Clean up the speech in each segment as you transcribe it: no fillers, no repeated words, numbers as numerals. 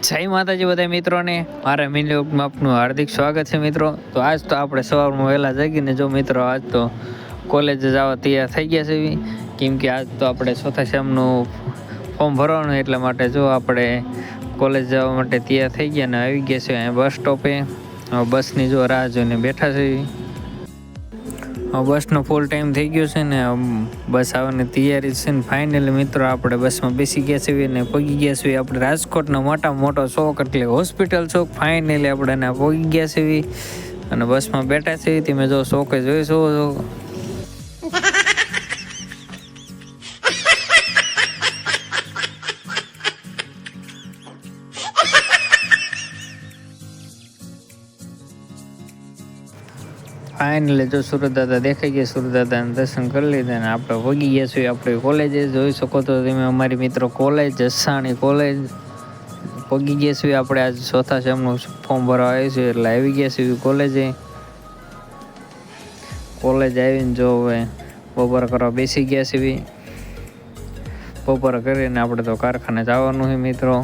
જય માતાજી બધા મિત્રોને મારા મિની આપનું હાર્દિક સ્વાગત છે મિત્રો. તો આજ તો આપણે સવારમાં વહેલા જાગીને જો મિત્રો આજ તો કોલેજ જવા તૈયાર થઈ ગયા છે, કેમ કે આજ તો આપણે ચોથા સેમનું ફોર્મ ભરવાનું એટલા માટે જો આપણે કોલેજ જવા માટે તૈયાર થઈ ગયા ને આવી ગયા છે અહીંયા બસ સ્ટોપે. બસની જો રાહ જોઈને બેઠા છે. બસનો ફૂલ ટાઈમ થઈ ગયો છે ને બસ આવવાની તૈયારી છે ને ફાઇનલી મિત્રો આપણે બસમાં બેસી ગયા છીએ ને પહોંચી ગયા છીએ આપણે રાજકોટનો મોટામાં મોટો ચોક એટલે હોસ્પિટલ ચોક. ફાઇનલી આપણે એને પહોંચી ગયા છીએ અને બસમાં બેઠા છીએ. તમે જો ચોકે જોઈ છો. ફાઇનલી જો સુરત દાદા દેખાઈ ગયા, સુરત દાદાને દર્શન કરી લીધા ને આપણે પહોંચી ગયા છીએ આપણી કોલેજે. જોઈ શકો તો તમે અમારી મિત્રો કોલેજ જસાણી કોલેજ પહોંચી ગયા છીએ. આપણે આજ ચોથા સેમનું ફોર્મ ભરવા આવ્યું છે એટલે આવી ગયા છીએ કોલેજે. કોલેજ આવીને જો હવે બપોર કરવા બેસી ગયા છીએ. બપોર કરીને આપણે તો કારખાને જવાનું છે મિત્રો.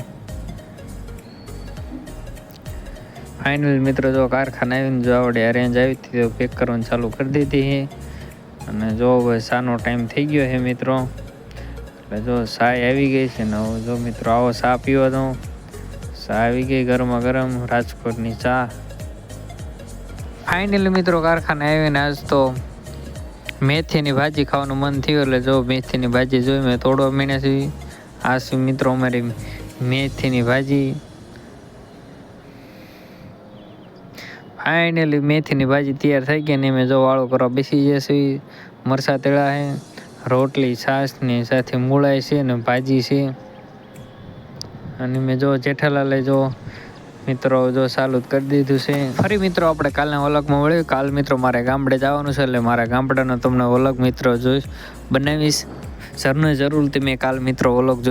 ફાઇનલ મિત્રો જો કારખાને આવીને જો આપણે અરેન્જ આવી હતી તો પેક કરવાનું ચાલુ કરી દીધી છે અને જો હવે શાનો ટાઈમ થઈ ગયો છે મિત્રો. એટલે જો ચાય આવી ગઈ છે ને જો મિત્રો આવો ચા પીવો તો ચા આવી ગઈ ગરમા ગરમ રાજકોટની ચા. ફાઇનલી મિત્રો કારખાને આવીને આજ તો મેથીની ભાજી ખાવાનું મન થયું એટલે જો મેથીની ભાજી જોઈ મેં તોડવા માંડ્યા છે. આ છે મિત્રો અમારી મેથીની ભાજી. ફાઇનલી મેથીની ભાજી તૈયાર થઈ ગઈ ને મેં જો વાળો કરવા બેસી જશે. મરચાં તેડા છે, રોટલી છાશની સાથે મૂળાય છે ને ભાજી છે. અને મેં જો જેઠાલાલે જો મિત્રો જો ચાલુ જ કરી દીધું છે. ફરી મિત્રો આપણે કાલના વ્લોગમાં મળ્યું. કાલ મિત્રો મારે ગામડે જવાનું છે એટલે મારા ગામડાનો તમને વ્લોગ મિત્રો જોઈશ બનાવીશ. જરૂર તમે કાલ મિત્રો વ્લોગ